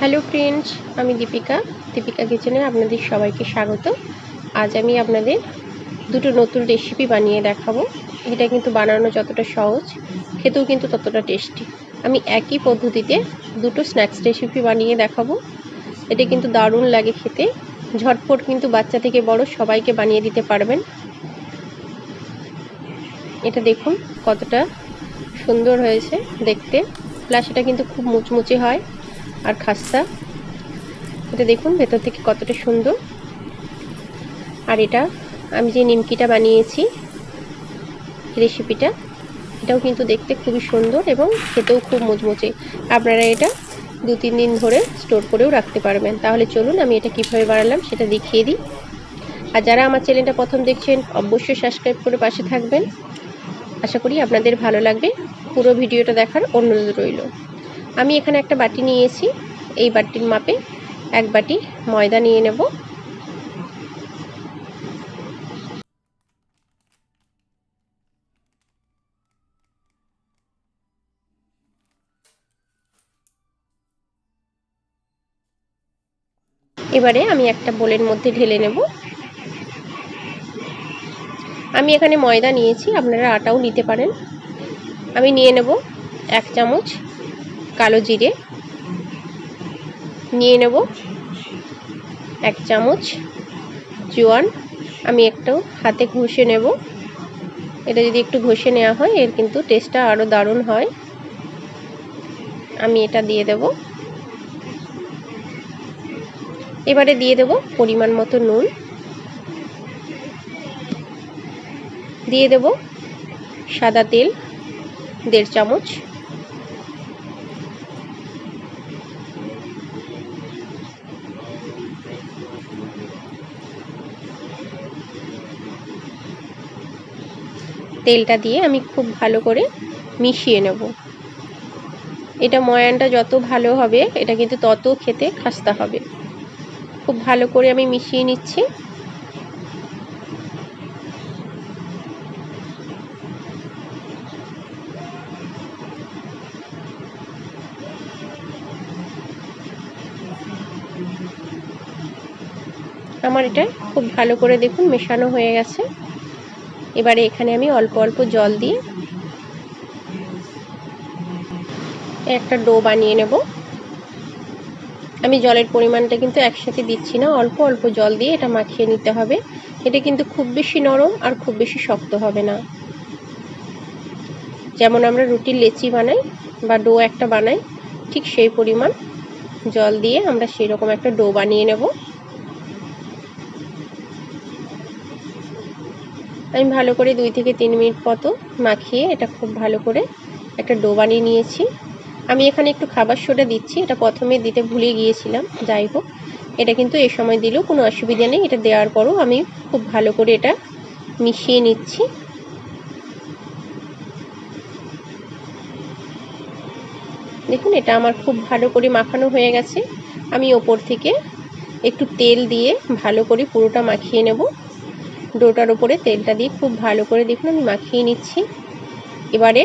Hello friends, আমি দীপিকা কিচেনে আপনাদের সবাইকে স্বাগত। আজ আমি আপনাদের দুটো নতুন রেসিপি বানিয়ে দেখাবো। এটা কিন্তু বানানো যতটা সহজ, খেতেও কিন্তু ততটা টেস্টি। আমি একই পদ্ধতিতে দুটো স্ন্যাক্স রেসিপি বানিয়ে দেখাবো। এটা কিন্তু দারুণ লাগে খেতে, ঝটপট কিন্তু বাচ্চা থেকে বড় সবাইকে বানিয়ে দিতে পারবেন। এটা দেখুন কতটা সুন্দর হয়েছে দেখতে, প্লাস এটা কিন্তু খুব মুচমুচে হয় আর খাস্তা। এটা দেখুন ভেতর থেকে কতটা সুন্দর। আর এটা আমি যে নিমকিটা বানিয়েছি রেসিপিটা, এটাও কিন্তু দেখতে খুবই সুন্দর এবং খেতেও খুব মুচমুচে। আপনারা এটা 2-3 দিন ধরে স্টোর করেও রাখতে পারবেন। তাহলে চলুন আমি এটা কীভাবে বানালাম সেটা দেখিয়ে দিই। আর যারা আমার চ্যানেলটা প্রথম দেখছেন অবশ্যই সাবস্ক্রাইব করে পাশে থাকবেন। আশা করি আপনাদের ভালো লাগবে। পুরো ভিডিওটা দেখার অনুরোধ রইল। আমি এখানে একটা বাটি নিয়েছি, এই বাটির মাপে 1 বাটি ময়দা নিয়ে নেব। এবারে আমি একটা বোলের মধ্যে ঢেলে নেব। আমি এখানে ময়দা নিয়েছি, আপনারা আটাও নিতে পারেন। আমি নিয়ে নেব 1 চামচ কালো জিরে, নিয়ে নেব 1 চামচ জোয়ান। আমি একটু হাতে ঘষে নেব। এটা যদি একটু ঘষে নেওয়া হয় এর কিন্তু টেস্টটা আরও দারুণ হয়। আমি এটা দিয়ে দেব। এবারে দিয়ে দেব পরিমাণ মতো নুন, দিয়ে দেব সাদা তেল 1.5 চামচ, তেলটা দিয়ে আমি খুব ভালো করে মিশিয়ে নেব। এটা ময়ানটা যত ভালো হবে এটা কিন্তু তত খেতে খাস্তা হবে। খুব ভালো করে আমি মিশিয়ে নিচ্ছি। আমার এটা খুব ভালো করে দেখুন মেশানো হয়ে গেছে। এবারে এখানে আমি অল্প অল্প জল দিয়ে একটা ডো বানিয়ে নেব। আমি জলের পরিমাণটা কিন্তু একসাথে দিচ্ছি না, অল্প অল্প জল দিয়ে এটা মাখিয়ে নিতে হবে। এটা কিন্তু খুব বেশি নরম আর খুব বেশি শক্ত হবে না। যেমন আমরা রুটির লেচি বানাই বা ডো একটা বানাই, ঠিক সেই পরিমাণ জল দিয়ে আমরা সেই রকম একটা ডো বানিয়ে নেব। আমি ভালো করে 2 থেকে 3 মিনিট মতো মাখিয়ে এটা খুব ভালো করে একটা ডো বানিয়ে নিয়েছি। আমি এখানে একটু খাবার সোডা দিচ্ছি, এটা প্রথমে দিতে ভুলে গিয়েছিলাম। যাই হোক, এটা কিন্তু এই সময় দিলেও কোনো অসুবিধা নেই। এটা দেওয়ার পরও আমি খুব ভালো করে এটা মিশিয়ে নিচ্ছি। দেখুন এটা আমার খুব ভালো করে মাখানো হয়ে গেছে। আমি ওপর থেকে একটু তেল দিয়ে ভালো করে পুরোটা মাখিয়ে নেব। ডোটার উপরে তেলটা দিয়ে খুব ভালো করে দেখুন আমি মাখিয়ে নিচ্ছি। এবারে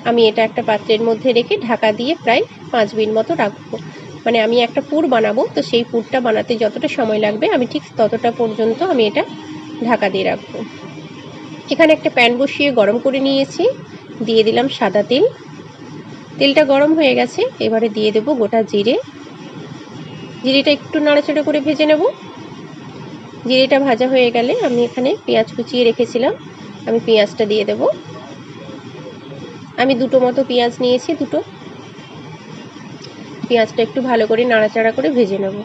আমি এটা একটা পাত্রের মধ্যে রেখে ঢাকা দিয়ে প্রায় 5 মিনিট মতো রাখবো। মানে আমি একটা পুর বানাবো, তো সেই পুরটা বানাতে যতটা সময় লাগবে আমি ঠিক ততটা পর্যন্ত আমি এটা ঢাকা দিয়ে রাখবো। এখানে একটা প্যান বসিয়ে গরম করে নিয়েছি, দিয়ে দিলাম সাদা তেল। তেলটা গরম হয়ে গেছে, এবারে দিয়ে দেব গোটা জিরে। জিরেটা একটু নাড়াচাড়া করে ভেজে নেব। জিরেটা ভাজা হয়ে গেলে আমি এখানে পেঁয়াজ কুচিয়ে রেখেছিলাম, আমি পেঁয়াজটা দিয়ে দেব। আমি দুটো মতো পেঁয়াজ নিয়েছি, দুটো। পেঁয়াজটা একটু ভালো করে নাড়াচাড়া করে ভেজে নেব।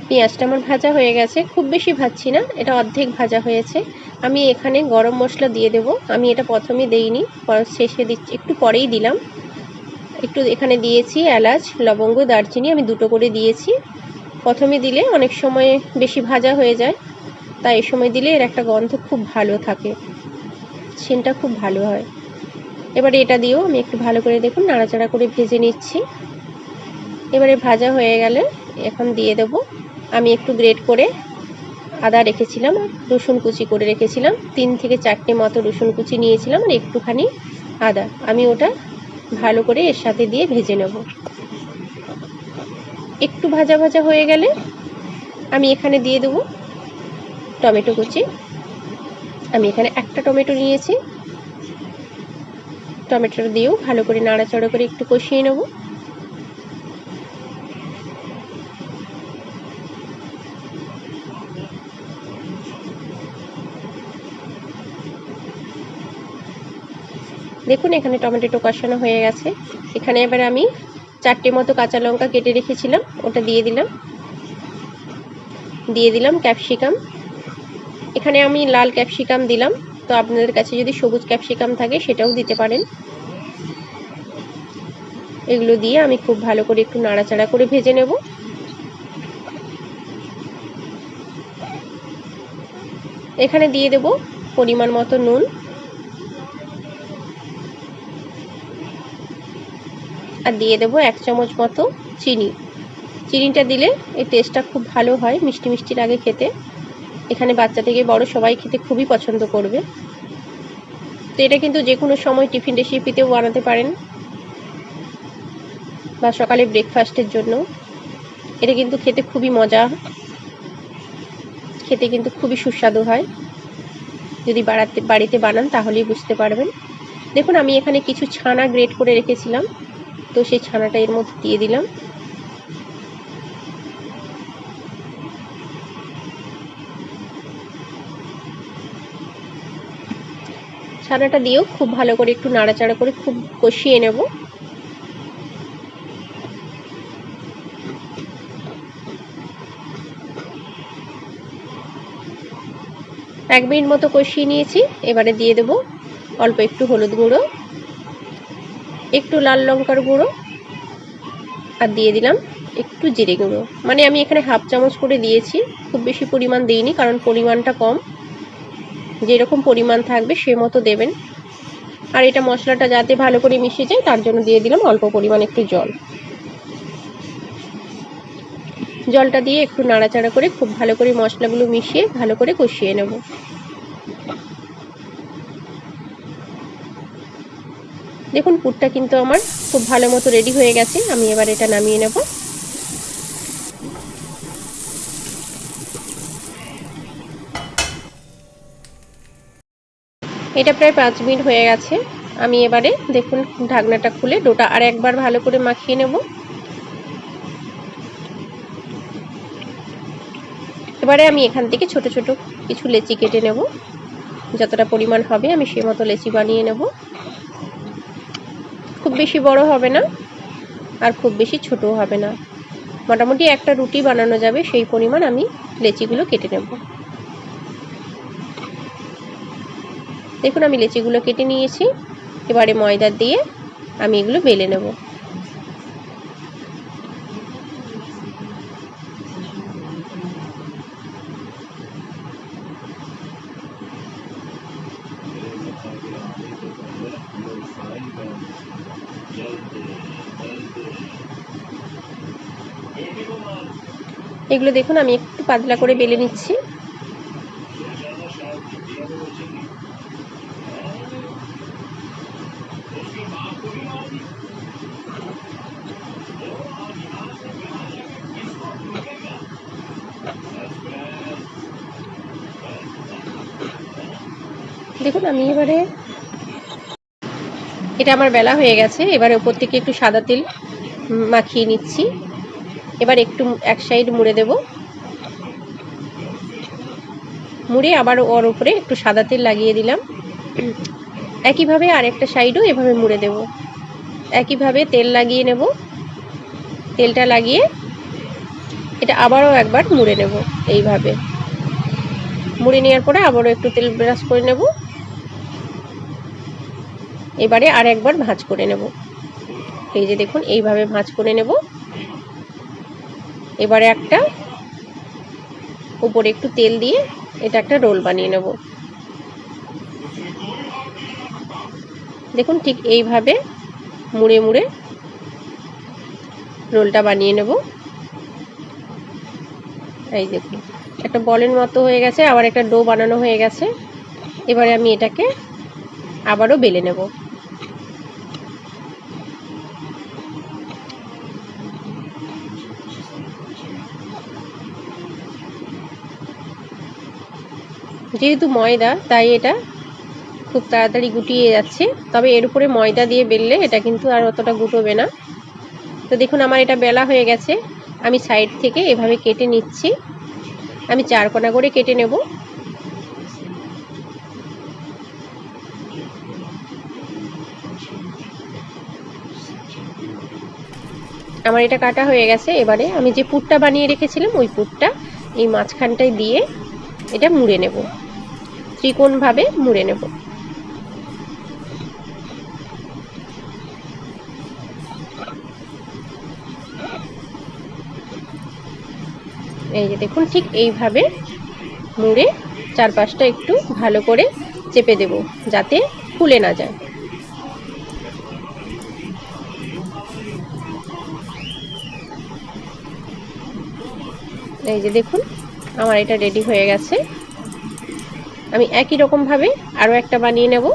পেঁয়াজটা আমার ভাজা হয়ে গেছে, খুব বেশি ভাজছি না, এটা অর্ধেক ভাজা হয়েছে। আমি এখানে গরম মশলা দিয়ে দেব। আমি এটা প্রথমে দেইনি, শেষে দিচ্ছি, একটু পরেই দিলাম। একটু এখানে দিয়েছি এলাচ, লবঙ্গ, দারচিনি, আমি দুটো করে দিয়েছি। প্রথমে দিলে অনেক সময় বেশি ভাজা হয়ে যায়, তাই এই সময় দিলে এর একটা গন্ধ খুব ভালো থাকে, সেন্টটা খুব ভালো হয়। এবারে এটা দিয়েও আমি একটু ভালো করে দেখুন নাড়াচাড়া করে ভেজে নিচ্ছি। এবারে ভাজা হয়ে গেলে এখন দিয়ে দেব আমি একটু গ্রেট করে আদা রেখেছিলাম, রসুন কুচি করে রেখেছিলাম, 3 থেকে 4টে মতো রসুন কুচি নিয়েছিলাম আর একটুখানি আদা। আমি ওটা ভালো করে এর সাথে দিয়ে ভেজে নেব। একটু ভাজা ভাজা হয়ে গেলে আমি এখানে দিয়ে দেবো টমেটো কুচি। আমি এখানে একটা টমেটো নিয়েছি। টমেটোটা দিয়েও ভালো করে নাড়াচাড়া করে একটু কষিয়ে নেব। দেখুন এখানে টমেটোটা কষানো হয়ে গেছে। এখানে এবার আমি 4টে মতো কাঁচা লঙ্কা কেটে রেখেছিলাম, ওটা দিয়ে দিলাম ক্যাপসিকাম। এখানে আমি লাল ক্যাপসিকাম দিলাম, তো আপনাদের কাছে যদি সবুজ ক্যাপসিকাম থাকে সেটাও দিতে পারেন। এগুলো দিয়ে আমি খুব ভালো করে একটু নাড়াচাড়া করে ভেজে নেব। এখানে দিয়ে দেব পরিমাণ মতো নুন আর দিয়ে দেব 1 চামচ মতো চিনি। চিনিটা দিলে এই টেস্টটা খুব ভালো হয়, মিষ্টি মিষ্টি লাগে খেতে। এখানে বাচ্চা থেকে বড় সবাই খেতে খুবই পছন্দ করবে। তো এটা কিন্তু যে কোনো সময় টিফিন রেসিপিতেও বানাতে পারেন বা সকালে ব্রেকফাস্টের জন্য। এটা কিন্তু খেতে খুবই মজা, খেতে কিন্তু খুবই সুস্বাদু হয়। যদি বাড়িতে বানান তাহলেই বুঝতে পারবেন। দেখুন আমি এখানে কিছু ছানা গ্রেট করে রেখেছিলাম, তো সেই ছানাটা এর মধ্যে দিয়ে দিলাম। ছানাটা দিয়েও খুব ভালো করে একটু নাড়াচাড়া করে খুব কষিয়ে নেব। এক মিনিট মতো কষিয়ে নিয়েছি। এবারে দিয়ে দেব অল্প একটু হলুদ গুঁড়ো, একটু লাল লঙ্কার গুঁড়ো আর দিয়ে দিলাম একটু জিরে গুঁড়ো। মানে আমি এখানে হাফ চামচ করে দিয়েছি, খুব বেশি পরিমাণ দিইনি কারণ পরিমাণটা কম। যেরকম পরিমাণ থাকবে সে মতো দেবেন। আর এটা মশলাটা যাতে ভালো করে মিশে যায় তার জন্য দিয়ে দিলাম অল্প পরিমাণ একটু জল। জলটা দিয়ে একটু নাড়াচাড়া করে খুব ভালো করে মশলাগুলো মিশিয়ে ভালো করে কষিয়ে নেব। দেখুন পুরটা কিন্তু আমার খুব ভালো মতো রেডি হয়ে গেছে। আমি এবার এটা নামিয়ে নেব। এটা প্রায় 5 মিনিট হয়ে গেছে। আমি এবারে দেখুন ঢাকনাটা খুলে ডোটা আর একবার ভালো করে মাখিয়ে নেব। এবারে আমি এখান থেকে ছোট ছোট কিছু লেচি কেটে নেব। যতটা পরিমাণ হবে আমি সেই মতো লেচি বানিয়ে নেব। খুব বেশি বড় হবে না আর খুব বেশি ছোটও হবে না, মোটামুটি একটা রুটি বানানো যাবে সেই পরিমাণ আমি লেচিগুলো কেটে নেব। দেখুন আমি লেচিগুলো কেটে নিয়েছি। এবারে ময়দা দিয়ে আমি এগুলো বেলে নেব। এগুলো দেখুন আমি একটু পাতলা করে বেলে নিচ্ছি। দেখুন আমি এবারে এটা আমার বেলা হয়ে গেছে। এবারে উপর থেকে একটু সাদা তেল মাখিয়ে নিচ্ছি। এবার একটু এক সাইড মুড়ে দেব, মুড়ে আবার ওর উপরে একটু সাদা তেল লাগিয়ে দিলাম। একইভাবে আরেকটা সাইডও এভাবে মুড়ে দেব। একইভাবে তেল লাগিয়ে নেব। তেলটা লাগিয়ে এটা আবারও একবার মুড়ে নেব। এইভাবে মুড়ে নেওয়ার পরে আবারও একটু তেল ব্রাশ করে নেব। এবারে আর একবার ভাঁজ করে নেব। এই যে দেখুন এইভাবে ভাঁজ করে নেব। এবারে একটা উপরে একটু তেল দিয়ে এটা একটা রোল বানিয়ে নেব। দেখুন ঠিক এইভাবে মুড়ে মুড়ে রোলটা বানিয়ে নেব। এই দেখুন একটা বলের মতো হয়ে গেছে, আবার একটা ডো বানানো হয়ে গেছে। এবারে আমি এটাকে আবারও বেলে নেব। যেহেতু ময়দা তাই এটা খুব তাড়াতাড়ি গুটিয়ে যাচ্ছে, তবে এর উপরে ময়দা দিয়ে বেললে এটা কিন্তু আর অতটা গুটোবে না। তো দেখুন আমার এটা বেলা হয়ে গেছে, আমি সাইড থেকে এভাবে কেটে নিচ্ছি। আমি 4 কোনা করে কেটে নেব। আমার এটা কাটা হয়ে গেছে। এবারে আমি যে পুরটা বানিয়ে রেখেছিলাম ওই পুরটা এই মাঝখানটায় দিয়ে এটা মুড়ে নেব, ত্রিকোণভাবে মুড়ে নেব। এই যে দেখুন ঠিক এইভাবে মুড়ে চারপাশটা একটু ভালো করে চেপে দেব যাতে ফুলে না যায়। এই যে দেখুন আমার এটা রেডি হয়ে গেছে। আমি একই রকম ভাবে আরো একটা বানিয়ে নেব।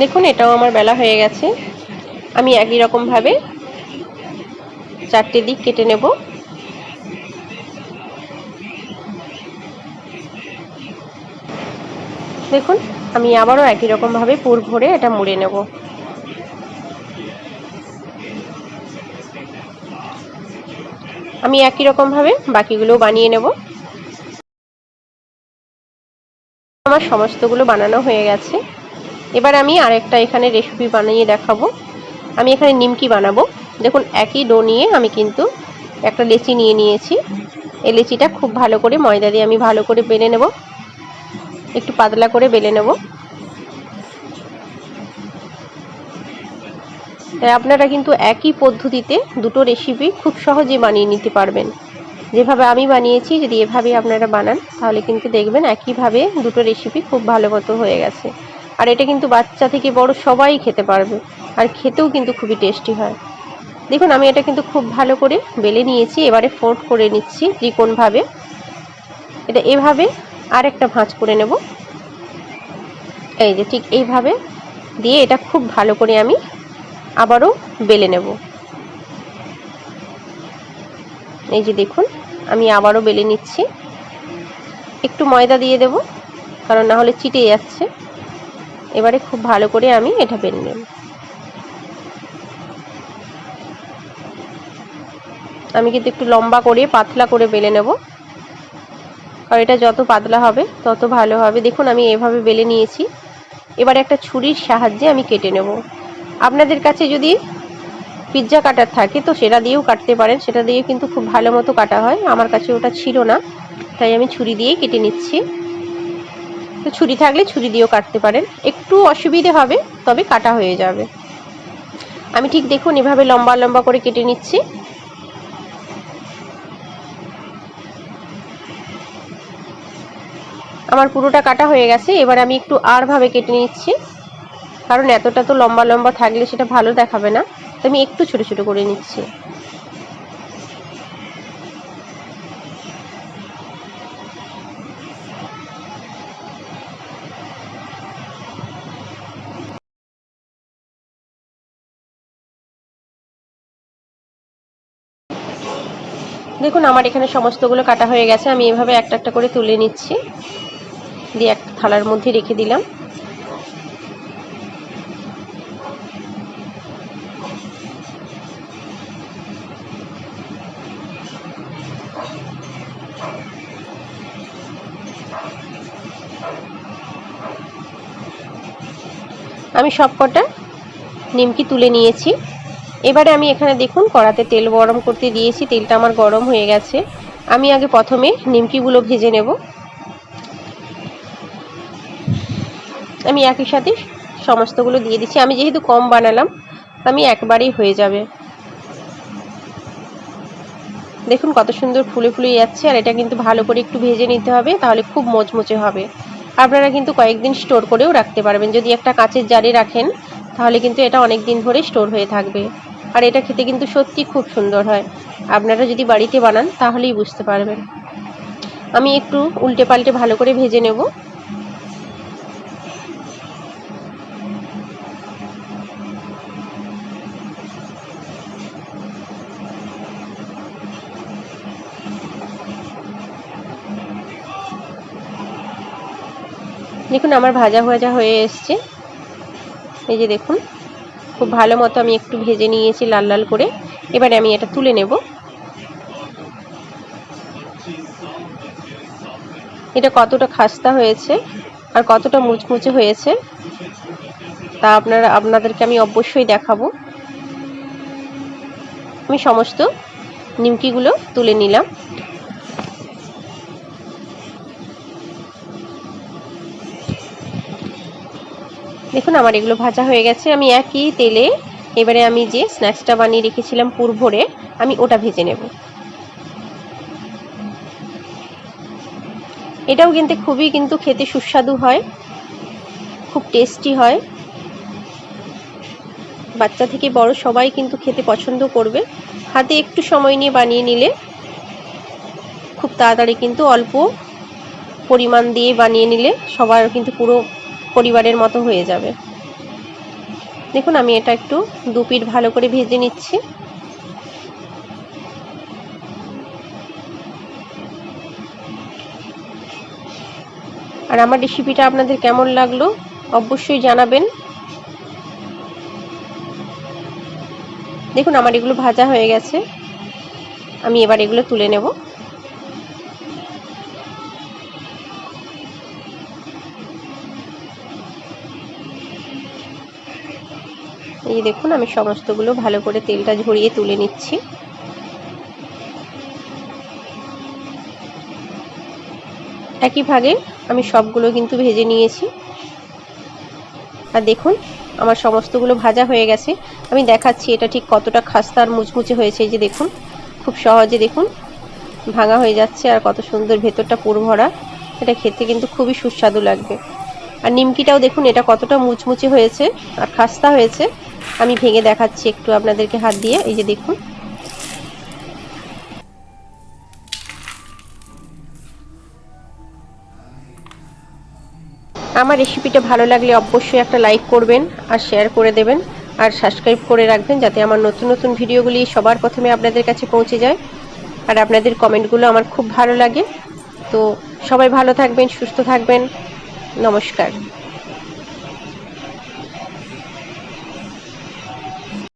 দেখুন এটাও আমার বেলা হয়ে গেছে। আমি একই রকম ভাবে 4টে দিক কেটে নেব। দেখুন আমি আবারও একই রকম ভাবে পুর ভরে এটা মুড়ে নেব। আমি একই রকম ভাবে বাকিগুলো বানিয়ে নেব। আমার সমস্তগুলো বানানো হয়ে গেছে। এবার আমি আরেকটা এখানে রেসিপি বানিয়ে দেখাবো। আমি এখানে নিমকি বানাবো। দেখুন একই ডো নিয়ে আমি কিন্তু একটা লেচি নিয়ে নিয়েছি। এই লেচিটা খুব ভালো করে ময়দা দিয়ে আমি ভালো করে বেলে নেব, একটু পাতলা করে বেলে নেব। তাই আপনারা কিন্তু একই পদ্ধতিতে দুটো রেসিপি খুব সহজে বানিয়ে নিতে পারবেন। যেভাবে আমি বানিয়েছি যদি এভাবে আপনারা বানান তাহলে কিন্তু দেখবেন একইভাবে দুটো রেসিপি খুব ভালো মতো হয়ে গেছে। আর এটা কিন্তু বাচ্চা থেকে বড় সবাই খেতে পারবে, আর খেতেও কিন্তু খুবই টেস্টি হয়। দেখুন আমি এটা কিন্তু খুব ভালো করে বেলে নিয়েছি। এবারে ফোল্ড করে নিচ্ছি ত্রিকোণভাবে। এটা এভাবে আর একটা ভাঁজ করে নেব। এই যে ঠিক এইভাবে দিয়ে এটা খুব ভালো করে আমি আবারও বেলে নেব। এই যে দেখুন আমি আবারও বেলে নিচ্ছি। একটু ময়দা দিয়ে দেব, কারণ না হলে চিটে যাচ্ছে। এবারে খুব ভালো করে আমি এটা বেলে নেব। আমি কিন্তু একটু লম্বা করে পাতলা করে বেলে নেব, আর এটা যত পাতলা হবে তত ভালো হবে। দেখুন আমি এভাবে বেলে নিয়েছি। এবারে একটা ছুরির সাহায্যে আমি কেটে নেব। আপনাদের কাছে যদি পিৎজা কাটার থাকে তো সেটা দিয়েও কাটতে পারেন, সেটা দিয়ে কিন্তু খুব ভালো মতো কাটা হয়। আমার কাছে ওটা ছিল না, তাই আমি ছুরি দিয়েই কেটে নিচ্ছি। তো ছুরি থাকলে ছুরি দিয়েও কাটতে পারেন, একটু অসুবিধে হবে তবে কাটা হয়ে যাবে। আমি ঠিক দেখুন এভাবে লম্বা লম্বা করে কেটে নিচ্ছি। আমার পুরোটা কাটা হয়ে গেছে। এবার আমি একটু ভাবে কেটে নিচ্ছি, কারণ এতটা তো লম্বা লম্বা থাকলে সেটা ভালো দেখাবে না। তো আমি একটু ছোট ছোট করে নিচ্ছি। দেখুন আমার এখানে সমস্তগুলো কাটা হয়ে গেছে। আমি এভাবে একটা একটা করে তুলে নিচ্ছি, দিয়ে একটা থালার মধ্যে রেখে দিলাম। আমি সব কটা নিমকি তুলে নিয়েছি। এবারে আমি এখানে দেখুন কড়াতে তেল গরম করতে দিয়েছি, তেলটা আমার গরম হয়ে গেছে। আমি আগে প্রথমে নিমকিগুলো ভেজে নেব। আমি একই সাথে সমস্তগুলো দিয়ে দিচ্ছি। আমি যেহেতু কম বানালাম আমি একবারেই হয়ে যাবে। দেখুন কত সুন্দর ফুলে ফুলে যাচ্ছে। আর এটা কিন্তু ভালো করে একটু ভেজে নিতে হবে, তাহলে খুব মচমচে হবে। আপনারা কিন্তু কয়েকদিন স্টোর করেও রাখতে পারবেন। যদি একটা কাঁচের জারে রাখেন তাহলে কিন্তু এটা অনেক দিন ধরে স্টোর হয়ে থাকবে। আর এটা খেতে কিন্তু সত্যি খুব সুন্দর হয়। আপনারা যদি বাড়িতে বানান তাহলেই বুঝতে পারবেন। আমি একটু উল্টে পাল্টে ভালো করে ভেজে নেব। দেখুন আমার ভাজা ভাজা হয়ে এসছে। এই যে দেখুন খুব ভালো মতো আমি একটু ভেজে নিয়েছি লাল লাল করে। এবারে আমি এটা তুলে নেব। এটা কতটা খাস্তা হয়েছে আর কতটা মুচমুচে হয়েছে তা আপনাদেরকে আমি অবশ্যই দেখাবো। আমি সমস্ত নিমকিগুলো তুলে নিলাম। দেখুন আমার এগুলো ভাজা হয়ে গেছে। আমি একই তেলে এবারে আমি যে স্ন্যাক্সটা বানিয়ে রেখেছিলাম পুর ভরে আমি ওটা ভেজে নেব। এটাও কিন্তু খেতে সুস্বাদু হয়, খুব টেস্টি হয়। বাচ্চা থেকে বড় সবাই কিন্তু খেতে পছন্দ করবে। হাতে একটু সময় নিয়ে বানিয়ে নিলে খুব তাড়াতাড়ি কিন্তু অল্প পরিমাণ দিয়ে বানিয়ে নিলে সবার কিন্তু পুরো পরিবারের মতো হয়ে যাবে। দেখুন আমি এটা একটু দু পিঠ ভালো করে ভেজে নিচ্ছি। আর আমার রেসিপিটা আপনাদের কেমন লাগলো অবশ্যই জানাবেন। দেখুন আমার এগুলো ভাজা হয়ে গেছে। আমি এবার এগুলো তুলে নেব। এই দেখুন আমি সমস্তগুলো ভালো করে তেলটা ঝরিয়ে তুলে নিচ্ছি। একই ভাগে আমি সবগুলো কিন্তু ভেজে নিয়েছি। আর দেখুন আমার সমস্তগুলো ভাজা হয়ে গেছে। আমি দেখাচ্ছি এটা ঠিক কতটা খাস্তা আর মুচমুচে হয়েছে। এই যে দেখুন খুব সহজে দেখুন ভাঙা হয়ে যাচ্ছে আর কত সুন্দর ভেতরটা পুর ভরা। এটা খেতে কিন্তু খুবই সুস্বাদু লাগবে। আর নিমকিটাও দেখুন এটা কতটা মুচমুচে হয়েছে আর খাস্তা হয়েছে। আমি ভেঙে দেখাচ্ছি একটু আপনাদেরকে হাত দিয়ে। এই যে দেখুন আমার রেসিপিটা ভালো লাগলে অবশ্যই একটা লাইক করবেন আর শেয়ার করে দেবেন আর সাবস্ক্রাইব করে রাখবেন, যাতে আমার নতুন নতুন ভিডিওগুলি সবার প্রথমে আপনাদের কাছে পৌঁছে যায়। আর আপনাদের কমেন্টগুলো আমার খুব ভালো লাগে। তো সবাই ভালো থাকবেন, সুস্থ থাকবেন। নমস্কার।